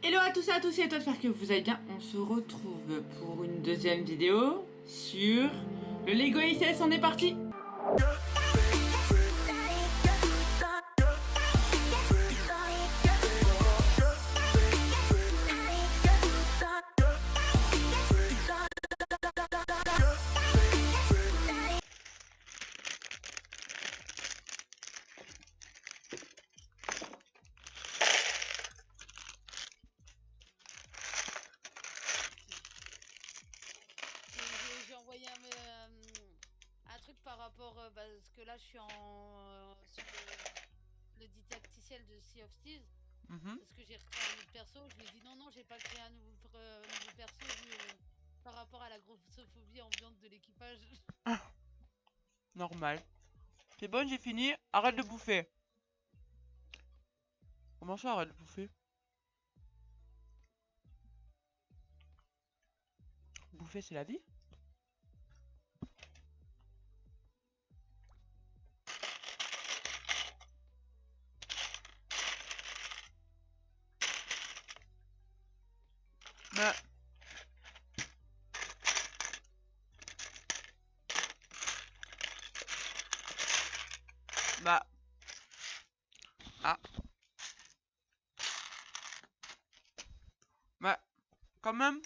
Hello à tous et à tous et à toi, j'espère que vous allez bien. On se retrouve pour une deuxième vidéo sur le Lego ISS, on est parti. J'ai envoyé un truc par rapport parce que là je suis sur le didacticiel de Sea of Thieves parce que j'ai recréé un autre perso. Je lui ai dit non, j'ai pas créé un nouveau perso par rapport à la grossophobie ambiante de l'équipage. Normal. C'est bon, j'ai fini. Arrête de bouffer. Comment ça, arrête de bouffer? Bouffer, c'est la vie? Bah. Bah. Ah. Bah. Quand même.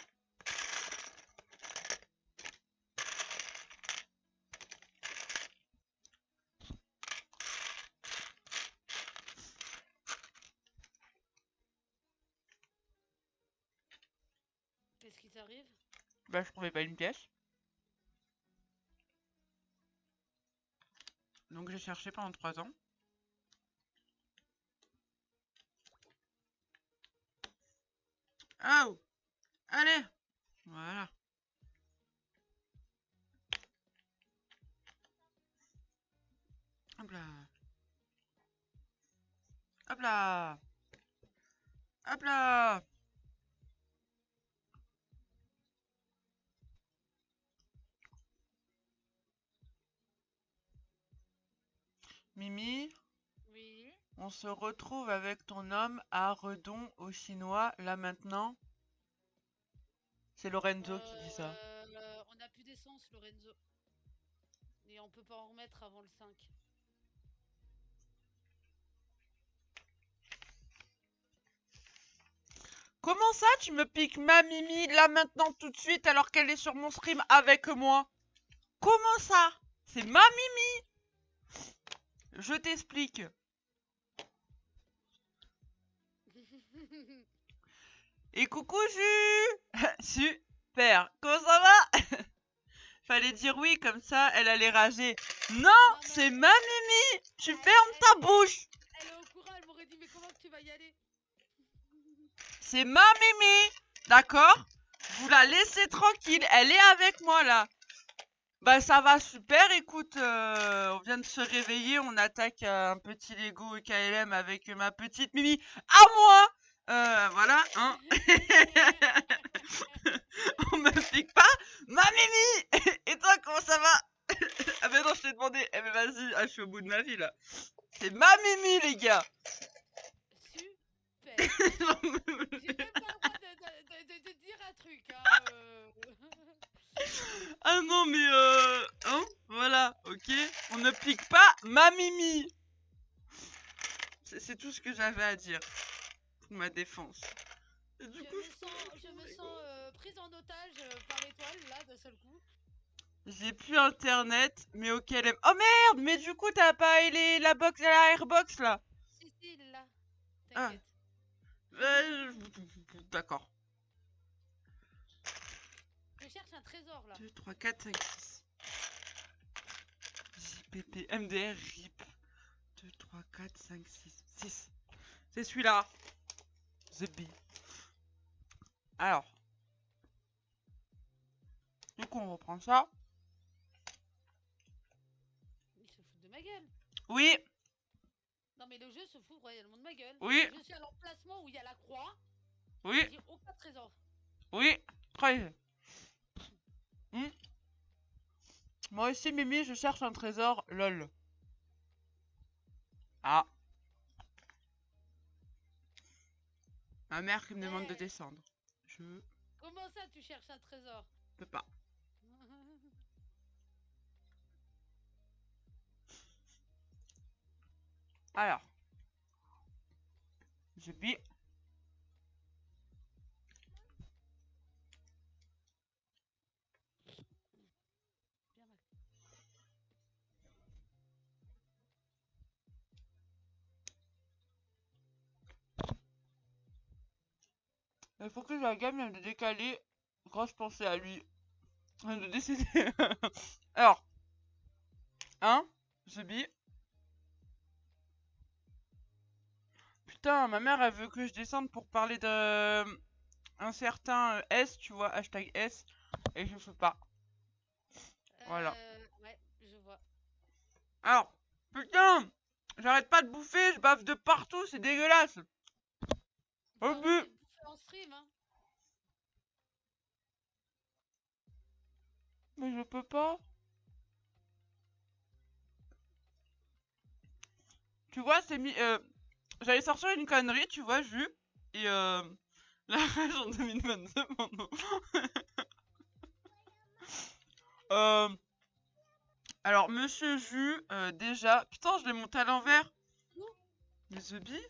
Qu'est-ce qui t'arrive? Bah, je trouvais pas une pièce. Donc j'ai cherché pendant 3 ans. Oh! Allez! Voilà. Hop là. Hop là. Hop là. Mimi, Oui. on se retrouve avec ton homme à Redon au Chinois, là maintenant. C'est Lorenzo qui dit ça. On a plus d'essence, Lorenzo. Et on peut pas en remettre avant le 5. Comment ça, tu me piques ma Mimi là maintenant tout de suite alors qu'elle est sur mon stream avec moi? Comment ça? C'est ma Mimi! Je t'explique. Et coucou Jus! Super! Comment ça va? Fallait dire oui, comme ça elle allait rager. Non! C'est ma Mimi! Tu fermes ta bouche! Elle est au courant, elle m'aurait dit mais comment tu vas y aller? C'est ma Mimi! D'accord? Vous la laissez tranquille, elle est avec moi là. Bah ça va super, écoute, on vient de se réveiller, on attaque un petit Lego KLM avec ma petite Mimi à moi. Voilà, hein. On me pique pas ma Mimi. Et toi, comment ça va? Ah ben non, je t'ai demandé. Eh ben vas-y, je suis au bout de ma vie là. C'est ma Mimi, les gars. Super. J'ai même pas le droit de dire un truc, hein. Ah non, mais hein, voilà, ok. On ne pique pas ma Mimi. C'est tout ce que j'avais à dire pour ma défense. Et du coup, Je me sens prise en otage par l'étoile, là, d'un seul coup. j'ai plus internet, mais ok, LM. Oh merde, mais du coup, t'as pas la box, la airbox là? Si, là. Ah, T'inquiète. d'accord. Je cherche un trésor, là. 2, 3, 4, 5, 6. JPP, MDR, RIP. 2, 3, 4, 5, 6. 6. C'est celui-là. The Bee. Alors. Du coup, on reprend ça. Il se fout de ma gueule. Oui. Non, mais le jeu se fout royalement de ma gueule. Oui. Je suis à l'emplacement où il y a la croix. Oui. J'ai aucun trésor. Oui. Très. Moi aussi, Mimi, je cherche un trésor. Lol. Ah. Ma mère qui me demande de Ouais. descendre. Je Comment ça, tu cherches un trésor? peux pas. Alors. Je vis. Bien, Max. Il faut que la gamme vient de décaler. Grosse pensée à lui. De décéder. Alors. Hein? Je vis. Putain, ma mère, elle veut que je descende pour parler de un certain S, tu vois, hashtag S, et je peux pas. Voilà. Ouais, je vois. Alors, putain, j'arrête pas de bouffer, je baffe de partout, c'est dégueulasse. Faut Au but. arrêter de bouffer en stream, hein. Mais je peux pas. Tu vois, c'est mis. J'allais sortir une connerie, tu vois, Jus, et la rage en 2022, mon nom. Alors, Monsieur Jus, déjà. Putain, je l'ai monté à l'envers. Les The Bee.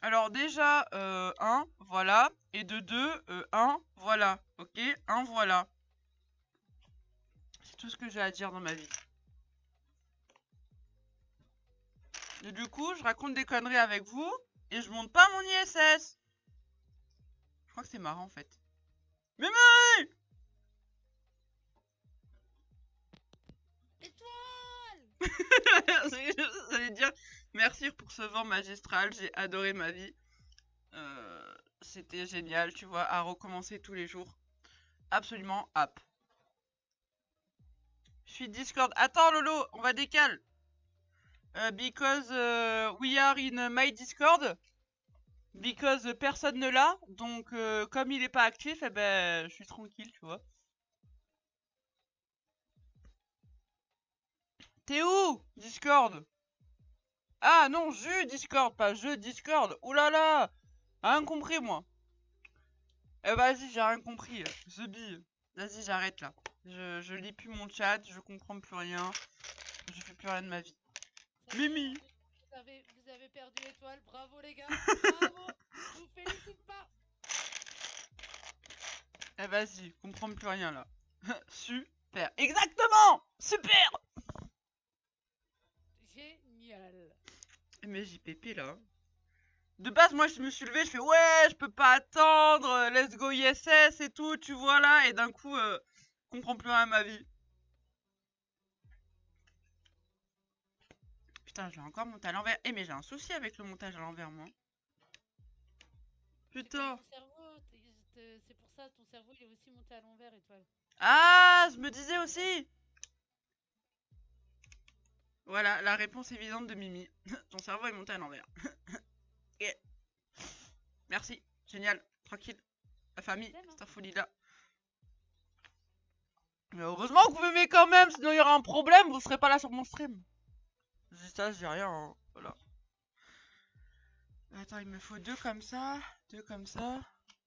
Alors, déjà, 1, voilà. Et de 2, 1, voilà. Ok, 1, voilà. C'est tout ce que j'ai à dire dans ma vie. Et du coup, je raconte des conneries avec vous. Et je monte pas mon ISS. Je crois que c'est marrant, en fait. Mimi! Étoile! J'allais dire merci pour ce vent magistral, j'ai adoré ma vie. C'était génial, tu vois, à recommencer tous les jours. Absolument app. Je suis Discord. Attends Lolo, on va décaler. Because we are in my Discord. Because personne ne l'a. Donc comme il est pas actif, eh ben je suis tranquille, tu vois. T'es où Discord? Ah non, je Discord, pas je Discord. Oulala, rien compris moi. Eh vas-y, j'ai rien compris. The Bee. Vas-y, j'arrête là. Je lis plus mon chat, je comprends plus rien. Je fais plus rien de ma vie. Mimi. Vous avez perdu étoile, bravo les gars, bravo, je vous félicite pas. Eh vas-y, comprends plus rien là. Super. Exactement. Super. Génial. Mais JPP là. De base, moi je me suis levé, je fais ouais, je peux pas attendre, let's go ISS et tout, tu vois là, et d'un coup, comprends plus rien à ma vie. Putain, je l'ai encore monté à l'envers. Eh, mais j'ai un souci avec le montage à l'envers, moi. Putain. C'est pour ça, ton cerveau il est aussi monté à l'envers, étoile. Ah, je me disais aussi. Voilà, la réponse évidente de Mimi. Ton cerveau est monté à l'envers. Yeah. Merci, génial, tranquille. La famille, cette folie là. Mais heureusement que vous m'aimez quand même, sinon il y aura un problème, vous serez pas là sur mon stream. Je dis ça, je dis rien, hein. Voilà. Attends, il me faut 2 comme ça, 2 comme ça,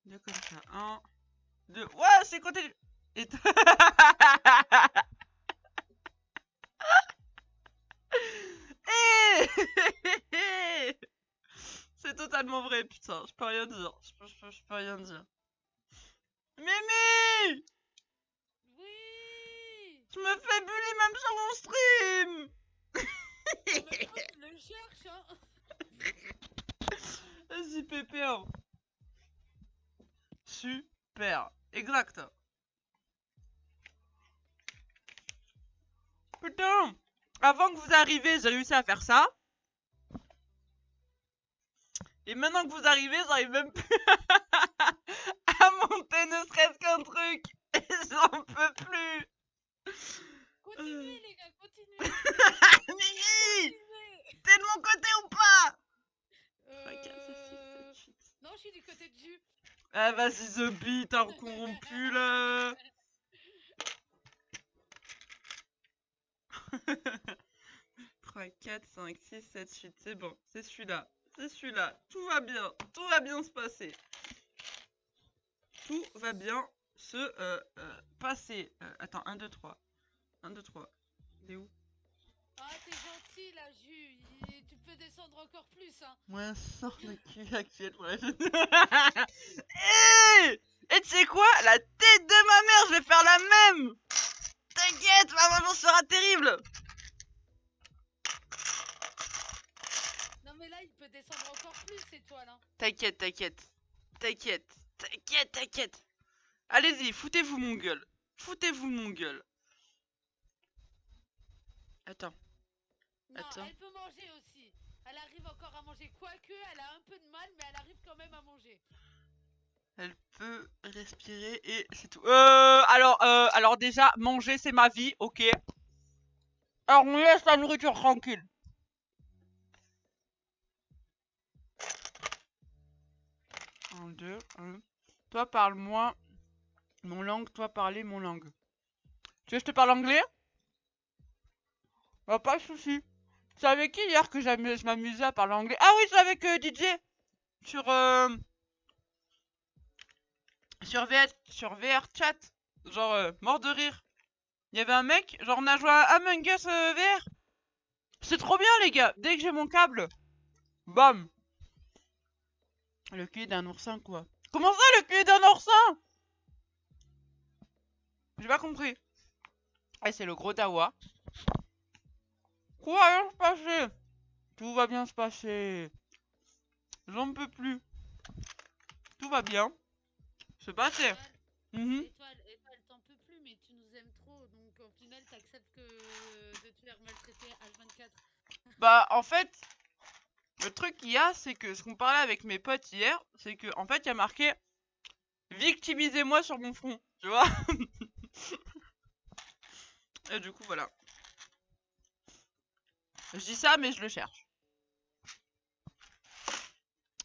2 comme ça, 1, 2. Ouais, c'est côté. Et c'est totalement vrai, putain, je peux rien dire. Je peux rien dire. Mimi! Oui! Je me fais bully même sur mon stream! Je le cherche, hein! Vas-y, pépé, hein. Super. Exact. Putain! Avant que vous arriviez, j'ai réussi à faire ça. Et maintenant que vous arrivez, j'arrive même plus à monter ne serait-ce qu'un truc. Et j'en peux plus. Continuez, les gars, continuez! Mimi! T'es de mon côté ou pas? Non, je suis du côté de Jus. Ah, vas-y, The Bee, t'as corrompu là. 3, 4, 5, 6, 7, 8, c'est bon, c'est celui-là. C'est celui-là. Tout va bien. Tout va bien se passer. Tout va bien se passer. Attends, 1, 2, 3. 1, 2, 3. Il est où? Ah, t'es gentil là, Jus. Tu peux descendre encore plus, hein. Ouais, sors le cul actuel pour la Hey! Et tu sais quoi? La tête de ma mère, je vais faire la même! T'inquiète, ma maman sera terrible! Non, mais là, il peut descendre encore plus, étoile, hein. T'inquiète, t'inquiète. T'inquiète, t'inquiète, t'inquiète. Allez-y, foutez-vous mon gueule. Foutez-vous mon gueule. Attends. Non, Attends. elle peut manger aussi. Elle arrive encore à manger. Quoique, elle a un peu de mal, mais elle arrive quand même à manger. Elle peut respirer et c'est tout. Alors déjà, manger c'est ma vie, ok. Alors on laisse la nourriture tranquille. Un, deux, un. Toi parle-moi mon langue, toi parler mon langue. Tu veux que je te parle anglais? Bah pas de soucis. C'est avec qui hier que je m'amusais à parler anglais? Ah oui, c'est avec DJ. Sur VR chat. Genre mort de rire. Il y avait un mec, genre on a joué à Among Us VR. C'est trop bien les gars. Dès que j'ai mon câble, bam. Le cul d'un oursin quoi. Comment ça le cul d'un oursin? J'ai pas compris. Eh c'est le gros dawa. Quoi va bien se passer? Tout va bien se passer. J'en peux plus. Tout va bien se passer. Étoile, t'en peux plus, mais tu nous aimes trop. Donc au final, t'acceptes de te faire maltraiter H24. Bah en fait, le truc qu'il y a, c'est que ce qu'on parlait avec mes potes hier, c'est que en fait il y a marqué victimisez-moi sur mon front, tu vois. Et du coup voilà. Je dis ça mais je le cherche.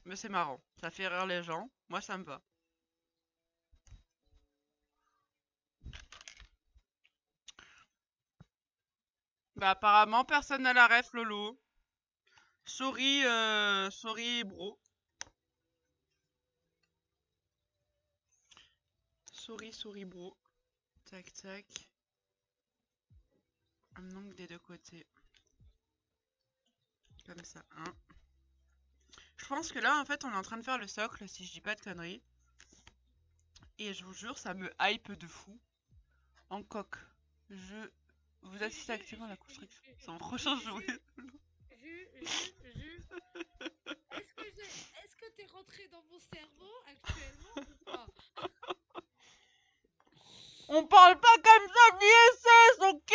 Mais c'est marrant, ça fait rire les gens, moi ça me va. Bah apparemment personne n'a la ref Lolo. Sorry, sorry bro. Sorry bro. Tac tac. Un angle des deux côtés. Comme ça, hein. Je pense que là en fait on est en train de faire le socle si je dis pas de conneries. Et je vous jure ça me hype de fou. En coque. Vous assistez actuellement à la construction. C'est mon prochain jouet. Est-ce que t'es rentré dans mon cerveau actuellement ou pas? On parle pas comme ça d'ISS, ok?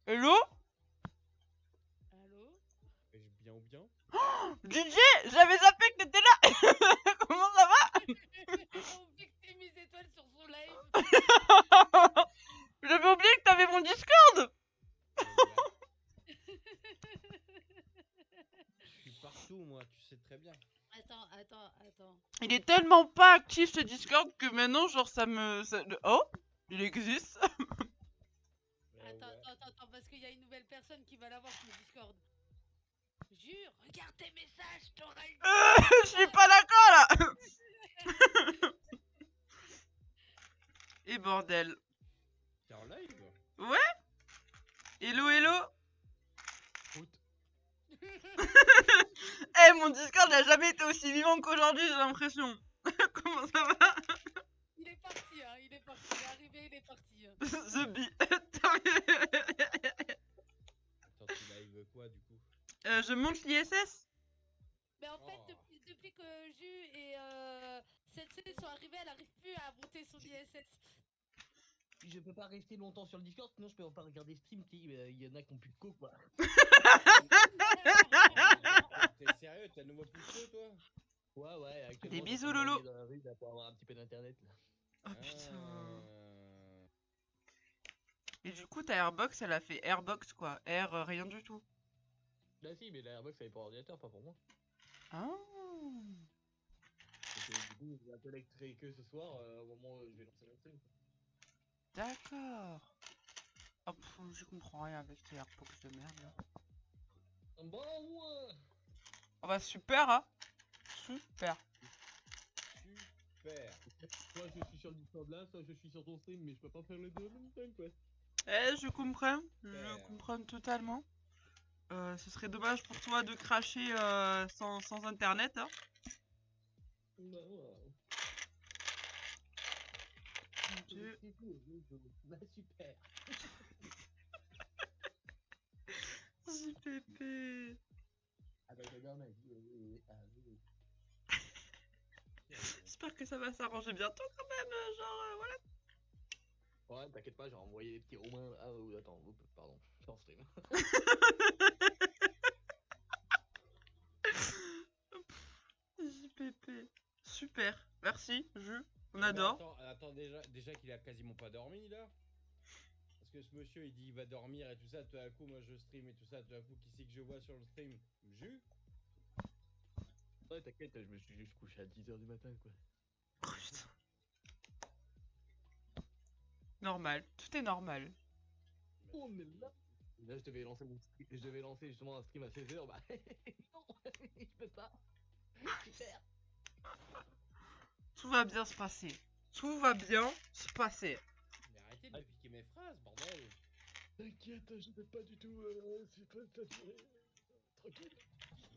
Hello? Allô? Est-ce bien ou bien? DJ, j'avais zappé que t'étais là. Comment ça va? On victimise étoile sur son live. J'avais oublié que t'avais mon Discord. Je suis partout, moi, tu sais très bien. Attends. Il est tellement pas actif ce Discord que maintenant, genre, Oh, il existe. Attends, parce qu'il y a une nouvelle personne qui va l'avoir sur le Discord. Jure, regarde tes messages, t'auras une... Je suis pas d'accord là. Et bordel. T'es en live? Ouais. Hello. Eh, mon Discord n'a jamais été aussi vivant qu'aujourd'hui, j'ai l'impression. Comment ça va? Il est parti, hein, il est arrivé, il est parti. The Bee. Attends, tu live quoi du coup? Je monte l'ISS. Mais en fait, depuis que Jus et Sensei sont arrivés, elle arrive plus à monter son ISS. Je peux pas rester longtemps sur le Discord, sinon je peux pas regarder stream, il y en a qui ont plus de co quoi. T'es sérieux? T'as le nouveau plus toi? Ouais, actuellement. Des bisous Lolo. Dans la rue, là, pour avoir un petit peu d'internet. Oh putain. Et du coup, ta Airbox, elle a fait Airbox quoi. Air, rien du tout. Bah si, mais la Airbox elle est pour ordinateur, pas pour moi. Ah. Et du coup, je vais un peu que ce soir, au moment où je vais lancer le stream. D'accord. Oh, je comprends rien avec tes Airbox de merde là. Bon, Oh bah super, hein. Super. Super. soit je suis sur le Discord là, soit je suis sur ton stream, mais je peux pas faire les deux en même temps, quoi. Je comprends. Je comprends totalement. Ce serait dommage pour toi de cracher sans internet, hein. Bah, ouais. Dieu. Bah, super. JPP. Ah bah, j'adore ma vie, oui. Ah oui. J'espère que ça va s'arranger bientôt quand même, genre voilà. Ouais, t'inquiète pas, j'ai envoyé les petits Romains là. Ah, attends, pardon, je suis en stream. JPP. Super. Merci, on Mais adore. attends déjà qu'il a quasiment pas dormi là. Parce que ce monsieur il dit il va dormir et tout ça, tout à coup moi je stream et tout ça, tout à coup qui c'est que je vois sur le stream? Jus? Ouais, t'inquiète, je me suis juste couché à 10h du matin, quoi. Oh, putain. Normal, tout est normal. Oh, mais là, je devais lancer je devais lancer justement un stream à 16h, bah non, je peux pas. Super. Tout va bien se passer. Tout va bien se passer. Mais arrêtez de me piquer mes phrases, bordel! T'inquiète, je vais pas du tout, c'est pas saturé. Tranquille. Mon Dieu.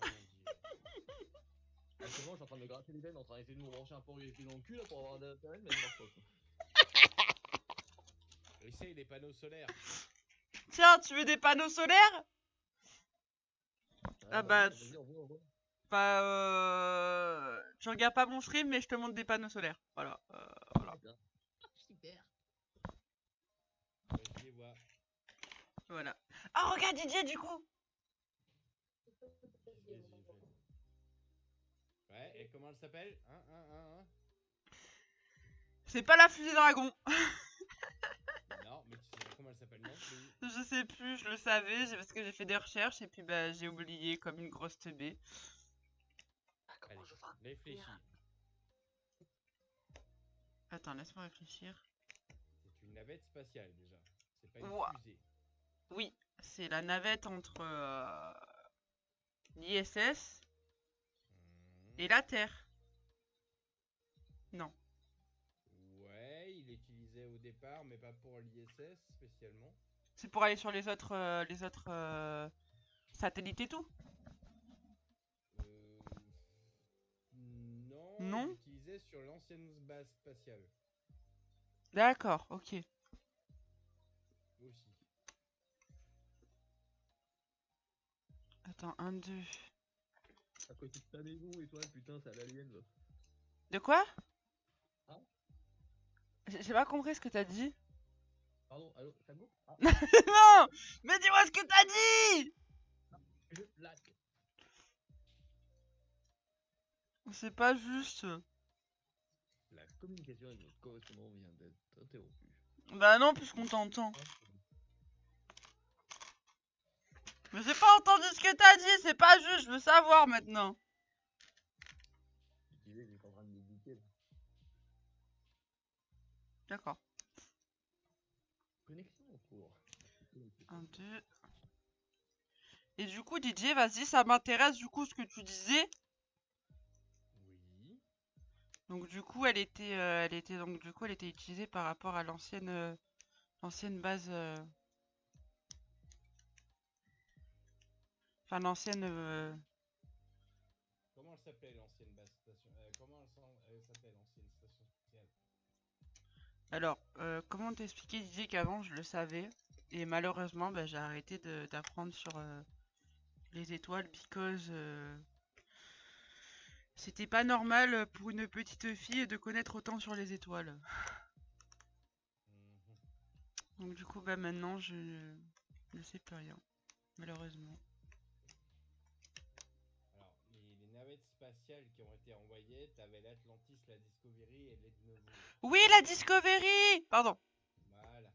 Actuellement, je suis en train de me gratter les veines, en train d'essayer de me brancher un port USB dans le cul là pour avoir d'internet, mais ça marche pas, quoi. Essaye les panneaux solaires. Tiens, tu veux des panneaux solaires? Ah bah, vas-y, au revoir. bah tu regardes pas mon stream, mais je te montre des panneaux solaires. Voilà. Voilà. Super. Ouais, je les vois. Voilà. Ah, regarde Didier du coup. J'y vais. Ouais, et comment elle s'appelle? C'est pas la fusée dragon. Non, mais tu sais pas comment elle s'appelle non plus. Je sais plus, je le savais, parce que j'ai fait des recherches et puis bah j'ai oublié comme une grosse teubée. Allez, réfléchis. Attends, laisse-moi réfléchir. C'est une navette spatiale déjà. C'est pas une Ouah. fusée. Oui, c'est la navette entre l'ISS et la Terre. Non. Ouais, il l'utilisait au départ, mais pas pour l'ISS spécialement. C'est pour aller sur les autres satellites et tout. Non, Non. il l'utilisait sur l'ancienne base spatiale D'accord, ok. aussi. Attends, 1, 2. À côté de ta maison, étoile, putain, c'est à l'alien, là. De quoi? Hein? J'ai pas compris ce que t'as dit. Pardon, allô, Sago? Ah, Non! Mais dis-moi ce que t'as dit! je lac. C'est pas juste. La communication avec notre correspondant vient d'être interrompue. Bah non, puisqu'on t'entend. Mais j'ai pas entendu ce que t'as dit, c'est pas juste, je veux savoir maintenant. Je disais, j'étais en train de méditer, là. D'accord. Connexion en cours. 1, 2. Et du coup, Didier, vas-y, ça m'intéresse du coup ce que tu disais. Oui. Donc du coup, elle était utilisée par rapport à l'ancienne base. Enfin, l'ancienne. Comment elle s'appelle l'ancienne base station? Comment elle s'appelle l'ancienne station spatiale? Alors, comment t'expliquer, Didier, qu'avant je le savais et malheureusement, bah, j'ai arrêté d'apprendre sur les étoiles because c'était pas normal pour une petite fille de connaître autant sur les étoiles. Donc du coup, bah maintenant, je ne sais plus rien, malheureusement. Alors, les navettes spatiales qui ont été envoyées, t'avais l'Atlantis, la Discovery et l'Endeavour. Oui, la Discovery! Pardon. Voilà.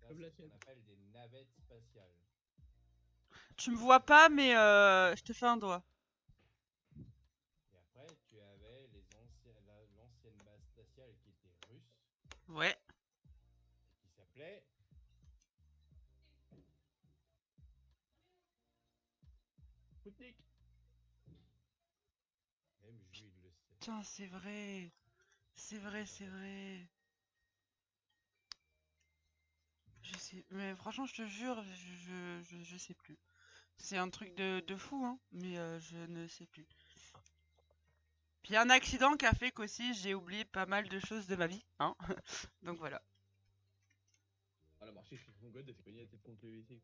Ça, Comme la c'est ce qu'on tienne. appelle des navettes spatiales. Tu me vois pas, mais je te fais un doigt. Et après, tu avais l'ancienne base spatiale qui était russe, Ouais. qui s'appelait Spoutnik. Même Jules le sait. Putain, c'est vrai. C'est vrai, c'est vrai. Je sais, mais franchement, je te jure, je sais plus. C'est un truc de fou, hein, mais je ne sais plus. Puis il y a un accident qui a fait qu'aussi j'ai oublié pas mal de choses de ma vie, hein. Donc voilà. Elle a marché sur son god, elle s'est cognée la tête contre le WC.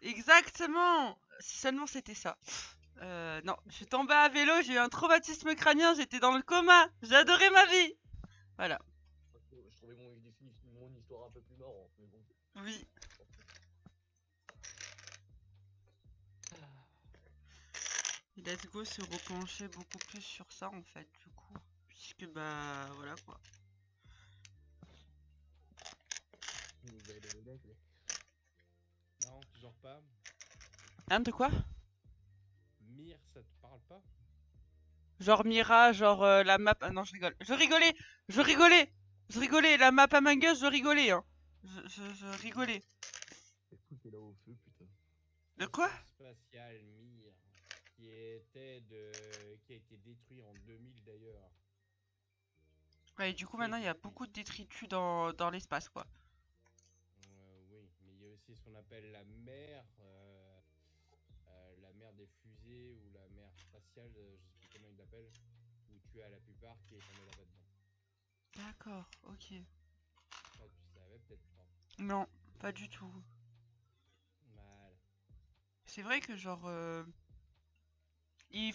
Exactement! Si seulement c'était ça. Non, je suis tombée à vélo, j'ai eu un traumatisme crânien, j'étais dans le coma, j'adorais ma vie! Voilà. Je trouvais mon histoire un peu plus marrant, mais bon. Oui. Et Let's Go se repencher beaucoup plus sur ça en fait, du coup. Puisque bah voilà quoi. Non, toujours pas. Hein, de quoi? Mire, ça te parle pas? Genre Mira, genre la map. Ah non, je rigole. Je rigolais! Je rigolais! Je rigolais! La map Among Us, je rigolais, hein! Je rigolais. C'est fou, c'est là au feu, putain. De quoi? Spatial Mir, qui a été détruit en 2000 d'ailleurs. Ouais, et du coup, maintenant, il y a beaucoup de détritus dans l'espace, quoi. Oui, mais il y a aussi ce qu'on appelle la mer des fusées ou la mer spatiale, je sais plus comment ils l'appellent, où tu as la plupart qui est tombée là-dedans. D'accord, ok. Ça, tu savais peut-être pas. Non, pas du tout. Voilà. C'est vrai que genre ils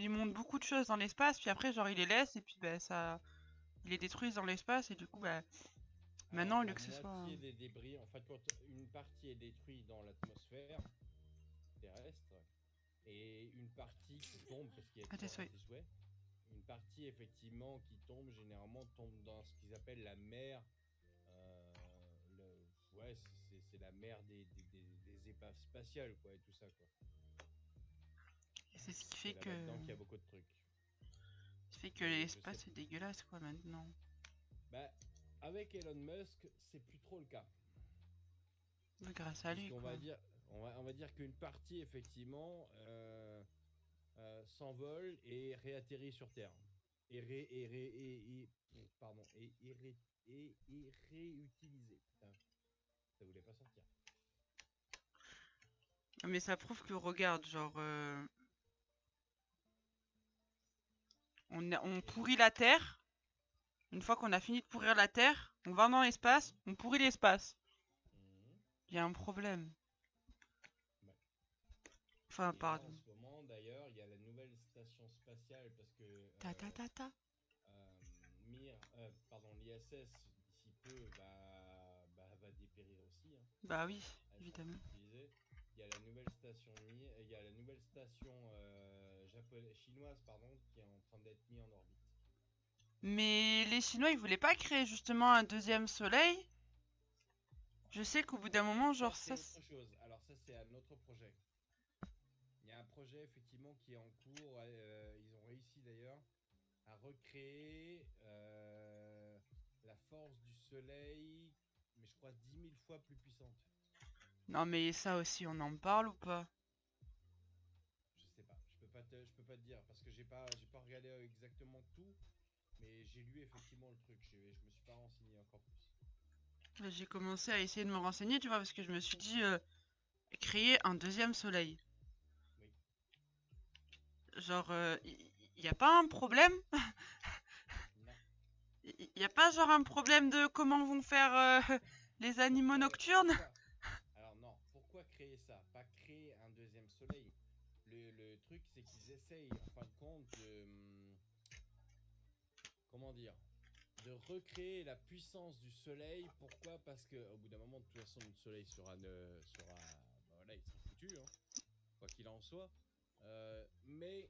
montent beaucoup de choses dans l'espace, puis après genre ils les laissent et puis bah ça ils les détruisent dans l'espace et du coup bah maintenant au lieu que ce soit La moitié des débris, en fait, quand une partie est détruite dans l'atmosphère terrestre et une partie qui tombe parce qu'il y a toujours des souhaits, une partie effectivement qui tombe généralement tombe dans ce qu'ils appellent la mer. Ouais, c'est la mer des épaves spatiales quoi et tout ça quoi. c'est ce qui fait là que là-dedans qu'il y a beaucoup de trucs. Ce qui fait que l'espace c'est dégueulasse quoi maintenant. Bah avec Elon Musk, c'est plus trop le cas. Grâce à lui, on quoi. On va dire qu'une partie effectivement s'envole et réatterrit sur Terre et réutilisé. Putain, ça voulait pas sortir. Mais ça prouve que regarde, genre on pourrit la Terre. Une fois qu'on a fini de pourrir la Terre, on va dans l'espace, on pourrit l'espace. Il y a un problème. Ouais. Enfin, pardon. En ce moment, d'ailleurs, il y a la nouvelle station spatiale parce que l'ISS d'ici peu va dépérir aussi. Hein. Bah oui, évidemment. Il y a la nouvelle station chinoise qui est en train d'être mise en orbite. Mais les Chinois, ils voulaient pas créer justement un deuxième soleil? Je sais qu'au bout d'un moment, genre ça... C'est autre chose. Alors ça, c'est un autre projet. Il y a un projet effectivement qui est en cours. Ils ont réussi d'ailleurs à recréer la force du soleil, mais je crois 10 000 fois plus puissante. Non mais ça aussi, on en parle ou pas? Je sais pas. Je peux pas te dire parce que j'ai pas regardé exactement tout. Mais j'ai lu effectivement le truc, je me suis pas renseigné encore plus. J'ai commencé à essayer de me renseigner, tu vois, parce que je me suis dit, créer un deuxième soleil. Oui. Genre, y a pas un problème? Non. Y a pas genre un problème de comment vont faire les animaux nocturnes? Alors non, pourquoi créer ça? Pas créer un deuxième soleil. Le truc c'est qu'ils essayent en fin de compte de... Comment dire? De recréer la puissance du soleil. Pourquoi? Parce que au bout d'un moment, de toute façon, le soleil sera voilà, il sera foutu, hein, quoi qu'il en soit. Mais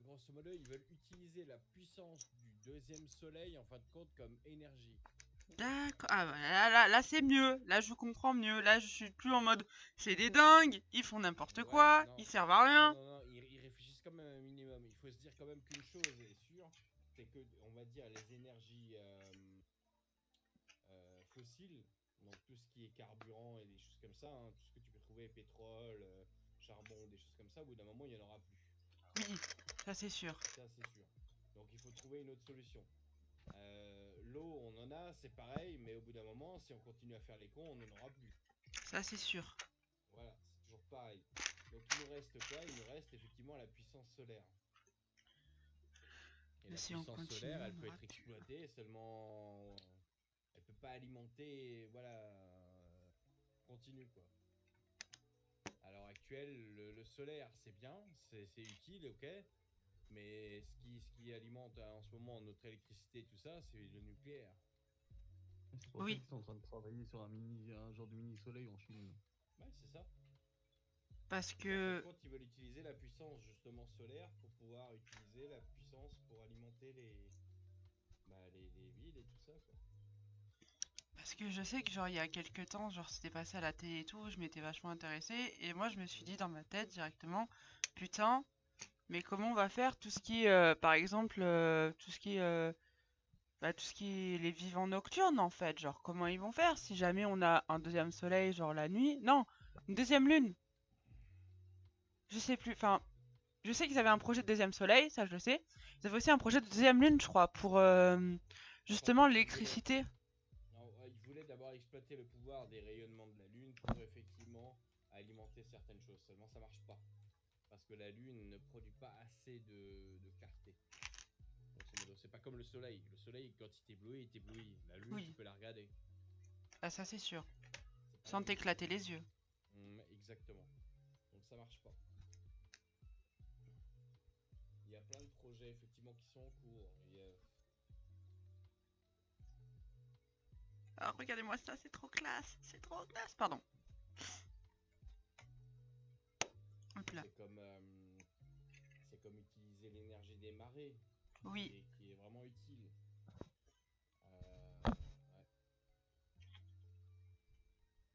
grosso modo, ils veulent utiliser la puissance du deuxième soleil en fin de compte comme énergie. D'accord. Ah bah là c'est mieux. Là je comprends mieux. Là je suis plus en mode c'est des dingues, ils font n'importe quoi, non. ils servent à rien. Non, ils réfléchissent quand même un minimum. Il faut se dire quand même qu'une chose est sûre, c'est que on va dire les énergies fossiles, donc tout ce qui est carburant et des choses comme ça, hein, tout ce que tu peux trouver, pétrole, charbon, ça, au bout d'un moment, il n'y en aura plus. Oui, ça c'est sûr. Ça, c'est sûr. Donc il faut trouver une autre solution. L'eau, on en a, c'est pareil, mais au bout d'un moment, si on continue à faire les cons, on n'en aura plus. Ça c'est sûr. Voilà, c'est toujours pareil. Donc il nous reste quoi? Il nous reste effectivement la puissance solaire. Et la Si on puissance continue, solaire, elle on peut aura être plus. exploitée seulement... Elle peut pas alimenter, voilà, continue quoi. À l'heure actuelle, le solaire, c'est bien, c'est utile, ok. Mais ce qui alimente en ce moment notre électricité, tout ça, c'est le nucléaire. C'est pour ça Oui. qu'ils sont en train de travailler sur un genre de mini-soleil en Chine. Ouais, c'est ça. Parce En que... fin de compte, ils veulent utiliser la puissance justement solaire pour pouvoir utiliser la puissance pour alimenter les villes et tout ça, quoi. Parce que je sais que genre il y a quelques temps, genre c'était passé à la télé et tout, je m'étais vachement intéressée et moi je me suis dit dans ma tête directement, putain, mais comment on va faire tout ce qui est, par exemple, tout ce qui est, tout ce qui est les vivants nocturnes en fait, genre comment ils vont faire si jamais on a un deuxième soleil genre la nuit, non, une deuxième lune, je sais plus, enfin, je sais qu'ils avaient un projet de deuxième soleil, ça je le sais, ils avaient aussi un projet de deuxième lune je crois pour justement l'électricité. Ils voulaient d'abord exploiter le pouvoir des rayonnements de la Lune pour effectivement alimenter certaines choses. Seulement, ça marche pas. Parce que la Lune ne produit pas assez de clarté. Grosso modo, c'est pas comme le Soleil. Le Soleil, quand il t'éblouit, il t'éblouit. La Lune, Oui. tu peux la regarder. Ah ça c'est sûr, C'est pas sans la même t'éclater chose. les yeux. Exactement. Donc ça marche pas. Il y a plein de projets effectivement qui sont en cours. Ah, regardez-moi ça, c'est trop classe, pardon. Hop là. C'est comme utiliser l'énergie des marées. Oui. Qui est vraiment utile. Ouais.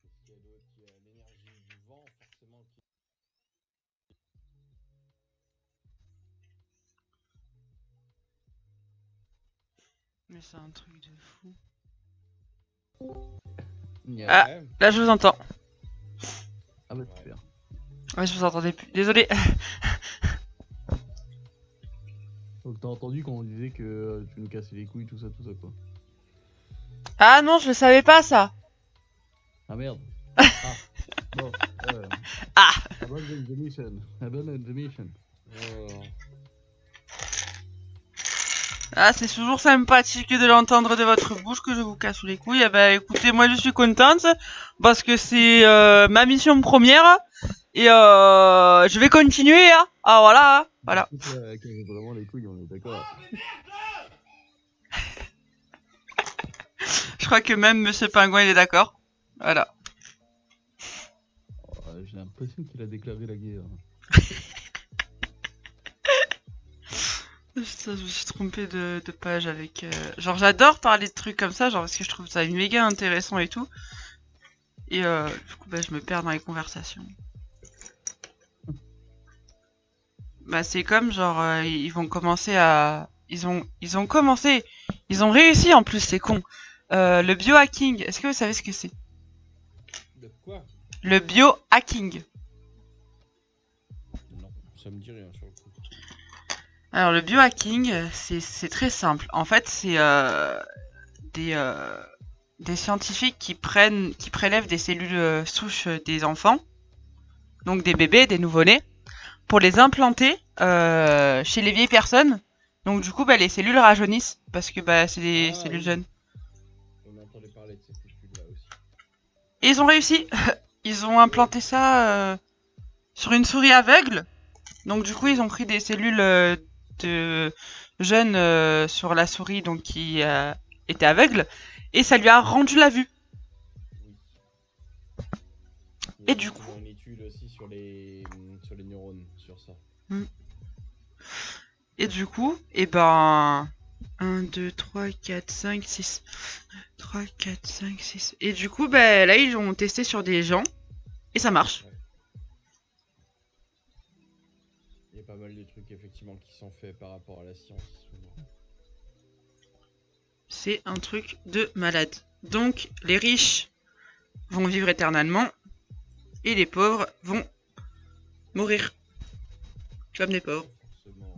Qu'est-ce qu'il y a d'autre? Il y a l'énergie du vent, forcément. Mais c'est un truc de fou. Yeah. Ah, là je vous entends. Ah bah super. Ouais, je vous entendais plus. Désolé. Donc t'as entendu quand on disait que tu nous cassais les couilles, tout ça quoi. Ah non, je le savais pas ça. Ah merde. Ah. Bon. Ah. Abandon the mission. Oh. Ah, c'est toujours sympathique de l'entendre de votre bouche que je vous casse les couilles. Eh ben, écoutez, moi je suis contente parce que c'est ma mission première et je vais continuer. Hein. Ah voilà, voilà. Vraiment les couilles, on est d'accord. Je crois que même Monsieur Pingouin il est d'accord. Voilà. Oh, j'ai l'impression qu'il a déclaré la guerre. Putain, je me suis trompée de page avec... Genre j'adore parler de trucs comme ça, genre parce que je trouve ça méga intéressant et tout. Et du coup bah, je me perds dans les conversations. Bah c'est comme genre ils vont commencer à... Ils ont réussi en plus, c'est con. Le biohacking, est-ce que vous savez ce que c'est? De quoi? Le biohacking. Non, ça me dit rien sur le coup. Alors le biohacking, c'est très simple. En fait, c'est des scientifiques qui prélèvent des cellules souches des enfants, donc des bébés, des nouveau-nés, pour les implanter chez les vieilles personnes. Donc du coup, bah, les cellules rajeunissent parce que bah, c'est des cellules jeunes. On entendait parler de cette étude-là aussi. Et ils ont réussi. Ils ont implanté ça sur une souris aveugle. Donc du coup, ils ont pris des cellules de jeunes sur la souris donc qui était aveugle et ça lui a rendu la vue. Oui. Et du coup, une étude aussi sur les neurones sur ça. Et du coup, et ben 1 2 3 4 5 6 3 4 5 6 et du coup bah là ils ont testé sur des gens et ça marche. Ouais. Il y a pas mal de trucs effectivement qui sont faits par rapport à la science. C'est un truc de malade. Donc les riches vont vivre éternellement et les pauvres vont mourir. comme des porcs. Forcément.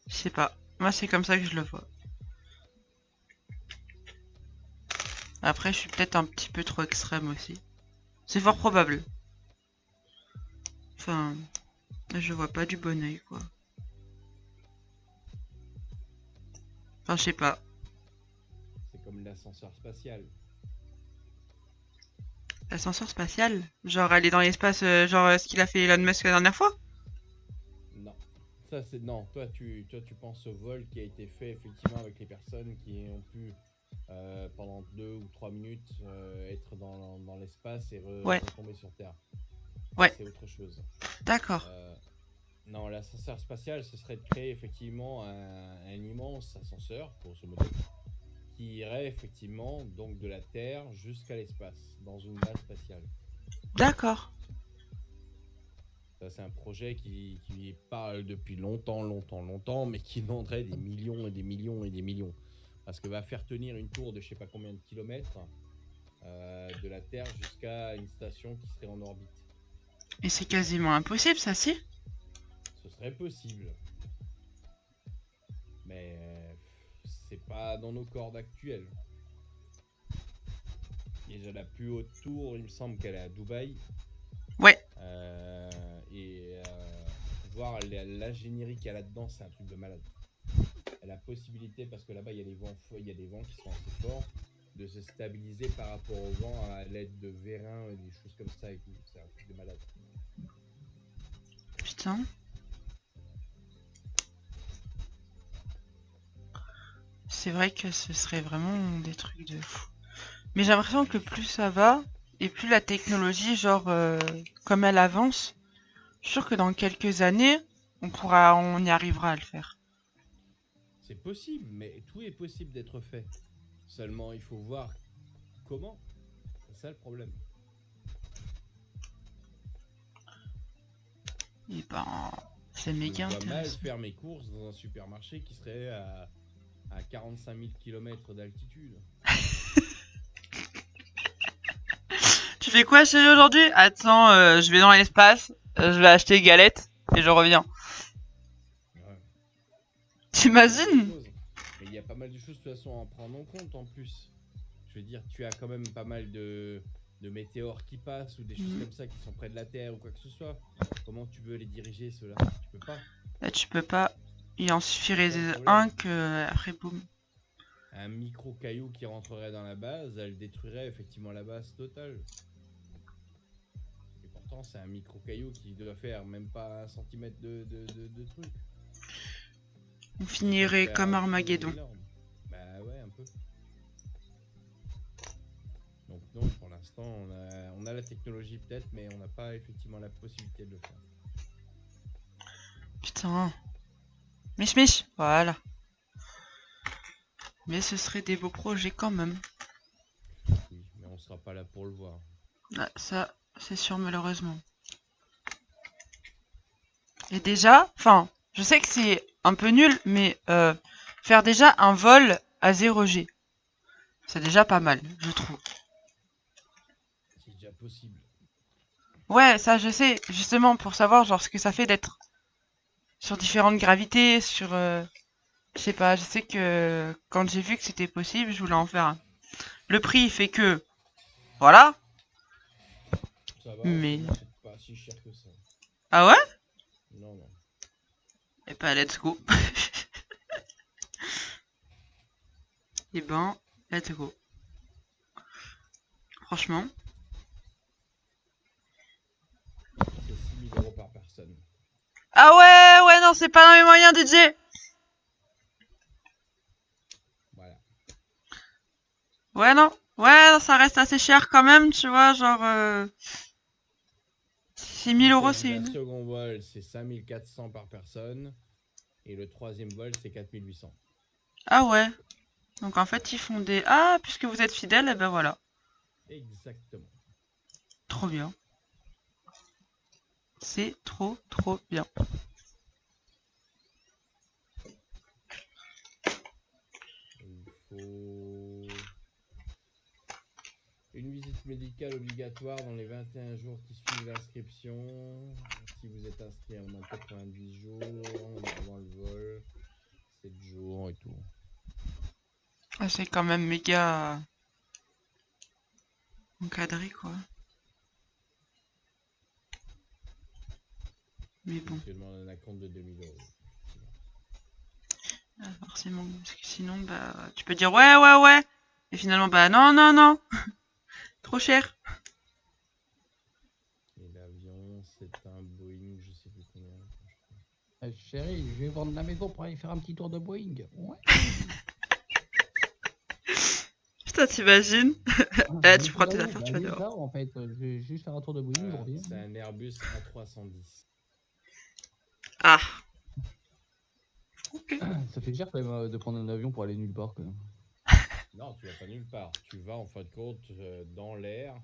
Je sais pas. Moi, c'est comme ça que je le vois. Après, je suis peut-être un petit peu trop extrême aussi. C'est fort probable. Enfin, je vois pas du bon oeil, quoi. Enfin, je sais pas. C'est comme l'ascenseur spatial. L'ascenseur spatial? Genre aller dans l'espace, ce qu'il a fait Elon Musk la dernière fois? Non. Ça, c'est. Non, toi, tu penses au vol qui a été fait effectivement avec les personnes qui ont pu, pendant 2 ou 3 minutes, être dans l'espace et Ouais. retomber sur Terre. Ouais. C'est autre chose. D'accord. Non, l'ascenseur spatial, ce serait de créer effectivement un immense ascenseur, grosso modo, qui irait effectivement donc de la Terre jusqu'à l'espace, dans une base spatiale. D'accord. Ça, c'est un projet qui parle depuis longtemps, mais qui demanderait des millions et des millions et des millions. Parce que va faire tenir une tour de je sais pas combien de kilomètres de la Terre jusqu'à une station qui serait en orbite. Et c'est quasiment impossible, ça, si? Ce serait possible. Mais c'est pas dans nos cordes actuelles. Et la plus haute tour, il me semble qu'elle est à Dubaï. Ouais. Voir l'ingénierie qu'il y a là-dedans, c'est un truc de malade. La possibilité, parce que là-bas il y a des vents qui sont assez forts, de se stabiliser par rapport au vent à l'aide de vérins et des choses comme ça et tout. C'est un truc de malade. Putain. C'est vrai que ce serait vraiment des trucs de fou. Mais j'ai l'impression que plus ça va, et plus la technologie, genre, comme elle avance, je suis sûr que dans quelques années, on y arrivera à le faire. C'est possible, mais tout est possible d'être fait. Seulement, il faut voir comment. C'est ça le problème. Et ben, c'est méga Je vois mal intéressant. faire mes courses dans un supermarché qui serait à 45 000 km d'altitude. Tu fais quoi, chérie, aujourd'hui? Attends, je vais dans l'espace, je vais acheter galettes, et je reviens. Ouais. T'imagines? Mais il y a pas mal de choses de toute façon à prendre en compte en plus. Je veux dire, tu as quand même pas mal de météores qui passent ou des choses comme ça qui sont près de la Terre ou quoi que ce soit. Comment tu veux les diriger ceux-là? Tu peux pas. Là, tu peux pas. Il en suffirait un que après boum. Un micro caillou qui rentrerait dans la base, elle détruirait effectivement la base totale. Et pourtant, c'est un micro caillou qui doit faire même pas 1 centimètre de truc. On finirait comme Armageddon. Bah ouais, un peu. Donc non, pour l'instant, on a la technologie peut-être, mais on n'a pas effectivement la possibilité de le faire. Putain. Mich, voilà. Mais ce serait des beaux projets quand même. Oui, mais on sera pas là pour le voir. Ah, ça, c'est sûr malheureusement. Et déjà, enfin, je sais que c'est un peu nul, mais faire déjà un vol à 0G, c'est déjà pas mal, je trouve. C'est déjà possible. Ouais, ça je sais, justement pour savoir genre ce que ça fait d'être sur différentes gravités, sur... je sais pas, je sais que quand j'ai vu que c'était possible, je voulais en faire un. Le prix fait que... Voilà. Ça va, Mais... c'est pas si cher que ça. Ah ouais? Non. Et bah let's go. Et ben, let's go. Franchement. C'est 6 000 € par personne. Ah ouais, non, c'est pas dans mes moyens, DJ. Voilà. Ouais, non, ça reste assez cher quand même, tu vois, genre... 6 000 €, c'est une... Le second vol, c'est 5 400 par personne. Et le troisième vol, c'est 4 800. Ah ouais. Donc en fait, ils font des... Ah, puisque vous êtes fidèles, et ben voilà. Exactement. Trop bien. C'est trop bien. Il faut une visite médical obligatoire dans les 21 jours qui suivent l'inscription. Si vous êtes inscrit en moins de 90 jours avant le vol, 7 jours et tout. Ah, c'est quand même méga encadré, quoi. Mais bon. Je demande un acompte de 2000 €. Ah, forcément, parce que sinon, bah, tu peux dire ouais. Et finalement, bah non. Trop cher. Et l'avion, c'est un Boeing, je sais plus combien. Chérie, je vais vendre la maison pour aller faire un petit tour de Boeing. Ouais. Putain, t'imagines? Ah, Tu prends tes affaires, tu vas oui, dehors. ça, en fait, je vais juste faire un tour de Boeing, je reviens. C'est un Airbus A310. Ah. Ok. Ça fait cher quand même de prendre un avion pour aller nulle part quand même. Non, tu vas pas nulle part. Tu vas en fin de compte dans l'air.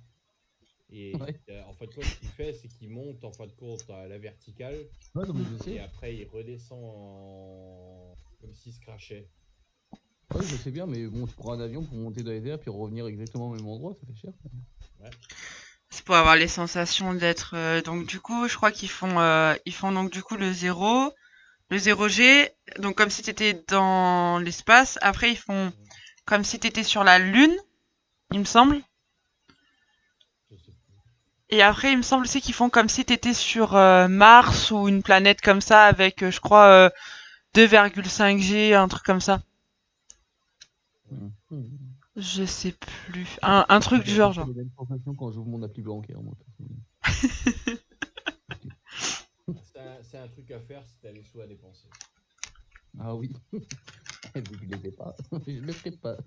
Et Ouais. en fin de compte, ce qu'il fait, c'est qu'il monte en fin de compte à la verticale. Ouais, non, mais je sais. Et après, il redescend comme s'il se crachait. Ouais, je sais bien, mais bon, tu prends un avion pour monter dans les airs puis revenir exactement au même endroit, ça fait cher quand même. Ouais. C'est pour avoir les sensations d'être. Donc, du coup, je crois qu'ils font donc du coup le 0. Le 0G, donc comme si t'étais dans l'espace. Après, ils font comme si t'étais sur la Lune, il me semble. Je sais plus. Et après, il me semble aussi qu'ils font comme si t'étais sur Mars ou une planète comme ça avec, je crois, 2,5G, un truc comme ça. Je sais plus. Un truc du genre. J'ai les mêmes sensations quand j'ouvre mon appli bancaire, moi. C'est un truc à faire si t'as les sous à dépenser. Ah oui. Vu que je les ai pas, je le ferai pas.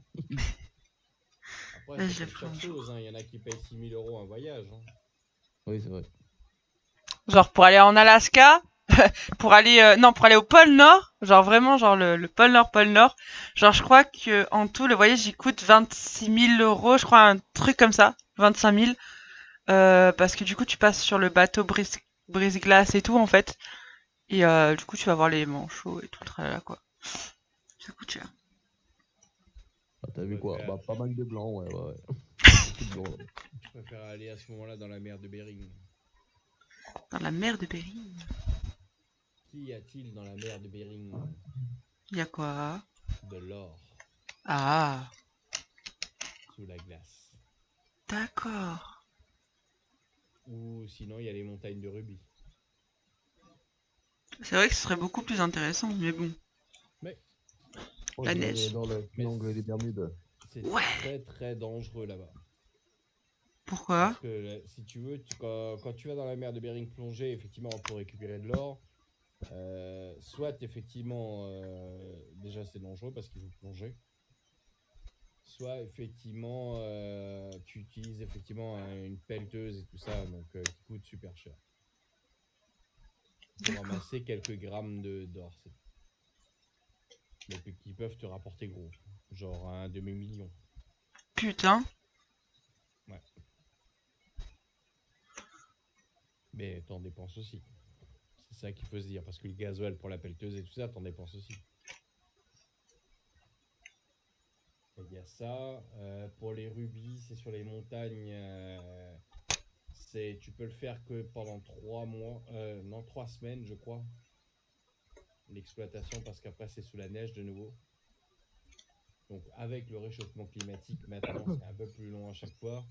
Après, Je c'est le pour ferai un chaque chose. Hein. Il y en a qui payent 6 000 € un voyage. Hein. Oui, c'est vrai. Genre pour aller en Alaska, pour aller pour aller au pôle Nord, genre vraiment genre le pôle Nord. Genre je crois que en tout le voyage il coûte 26 000 €, je crois un truc comme ça, 25 000. Parce que du coup tu passes sur le bateau brise-glace et tout en fait. Et du coup tu vas voir les manchots et tout le tralala quoi. Ça coûte cher. Ah, t'as vu quoi? Bah, pas mal de blancs, ouais. Beaucoup de blancs, ouais. Je préfère aller à ce moment-là dans la mer de Bering. Dans la mer de Bering. Qu'y a-t-il dans la mer de Bering? Il y a quoi? De l'or. Ah. Sous la glace. D'accord. Ou sinon, il y a les montagnes de rubis. C'est vrai que ce serait beaucoup plus intéressant, mais bon. Mais la neige. Dans le triangle des Bermudes. C'est Ouais. très dangereux là-bas. Pourquoi? Parce que si tu veux, quand tu vas dans la mer de Bering plonger, effectivement, pour récupérer de l'or, soit effectivement, déjà c'est dangereux parce qu'il faut plonger. Soit effectivement, tu utilises effectivement une pelleteuse et tout ça, donc qui coûte super cher. Pour ramasser quelques grammes d'or. Mais qui peuvent te rapporter gros. Genre un demi-million. Putain. Ouais. Mais t'en dépenses aussi. C'est ça qu'il faut se dire. Parce que le gasoil pour la pelleteuse et tout ça, t'en dépenses aussi. Il y a ça. Pour les rubis, c'est sur les montagnes. Tu peux le faire que pendant 3 mois. Non, 3 semaines, je crois. L'exploitation, parce qu'après, c'est sous la neige de nouveau. Donc, avec le réchauffement climatique, maintenant, c'est un peu plus long à chaque fois.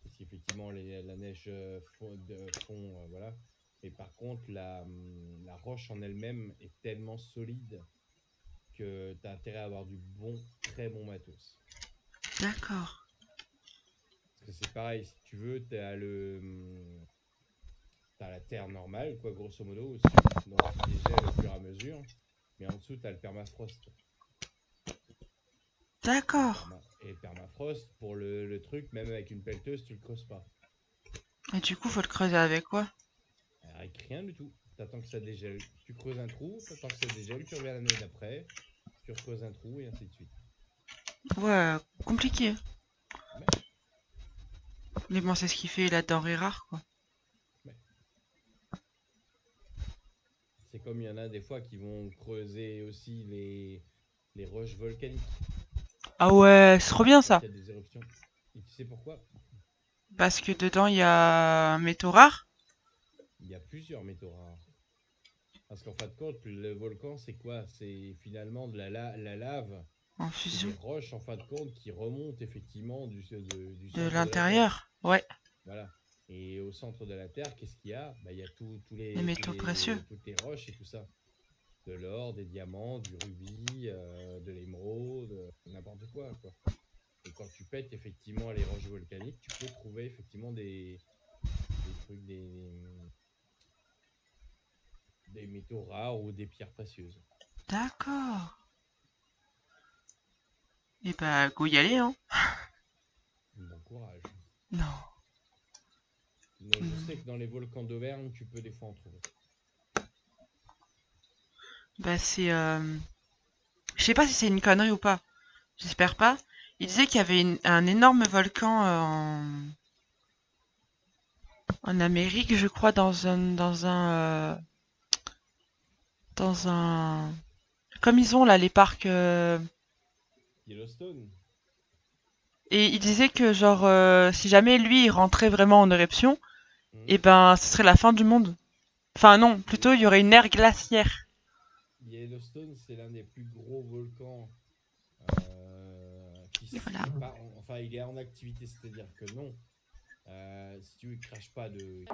Parce qu'effectivement, la neige fond, voilà. Mais par contre, la roche en elle-même est tellement solide que tu as intérêt à avoir du très bon matos. D'accord. Parce que c'est pareil, si tu veux, t'as la terre normale, quoi, grosso modo, au-dessus, donc qui dégèle au fur et à mesure. Mais en dessous, tu as le permafrost. D'accord. Et le permafrost, pour le truc, même avec une pelleteuse, tu le creuses pas. Et du coup, faut le creuser avec quoi? Avec rien du tout. T'attends que ça dégèle. Tu creuses un trou, t'attends que ça dégèle, tu reviens l'année d'après, tu recreuses un trou et ainsi de suite. Ouais, compliqué. Ouais. Mais bon, c'est ce qui fait la denrée rare, quoi. Ouais. C'est comme il y en a des fois qui vont creuser aussi les roches volcaniques. Ah ouais, c'est trop bien ça. Il y a des éruptions. Et tu sais pourquoi? Parce que dedans, il y a un métaux rare. Il y a plusieurs métaux rares. Parce qu'en fin de compte, le volcan, c'est quoi? C'est finalement de la lave. En C'est fusion. des roches, en fin de compte, qui remontent effectivement du centre De de la Terre. l'intérieur. Ouais. Voilà. Et au centre de la Terre, qu'est-ce qu'il y a? Bah, il y a tous Les métaux précieux. toutes les roches et tout ça. De l'or, des diamants, du rubis, de l'émeraude, n'importe quoi. Et quand tu pètes effectivement les roches volcaniques, tu peux trouver effectivement des trucs, des métaux rares ou des pierres précieuses. D'accord. Et bah, go y aller, hein. Bon courage. Non. Donc, je sais que dans les volcans d'Auvergne, tu peux des fois en trouver. Bah, c'est... Je sais pas si c'est une connerie ou pas. J'espère pas. Il disait qu'il y avait un énorme volcan en Amérique, je crois, dans un comme ils ont là les parcs. Yellowstone. Et il disait que genre si jamais lui il rentrait vraiment en éruption, Mhm. et ben ce serait la fin du monde. Enfin non, plutôt il y aurait une ère glaciaire. Yellowstone, c'est l'un des plus gros volcans qui Voilà. est pas enfin, il est en activité, c'est-à-dire que non. Si tu ne craches pas de...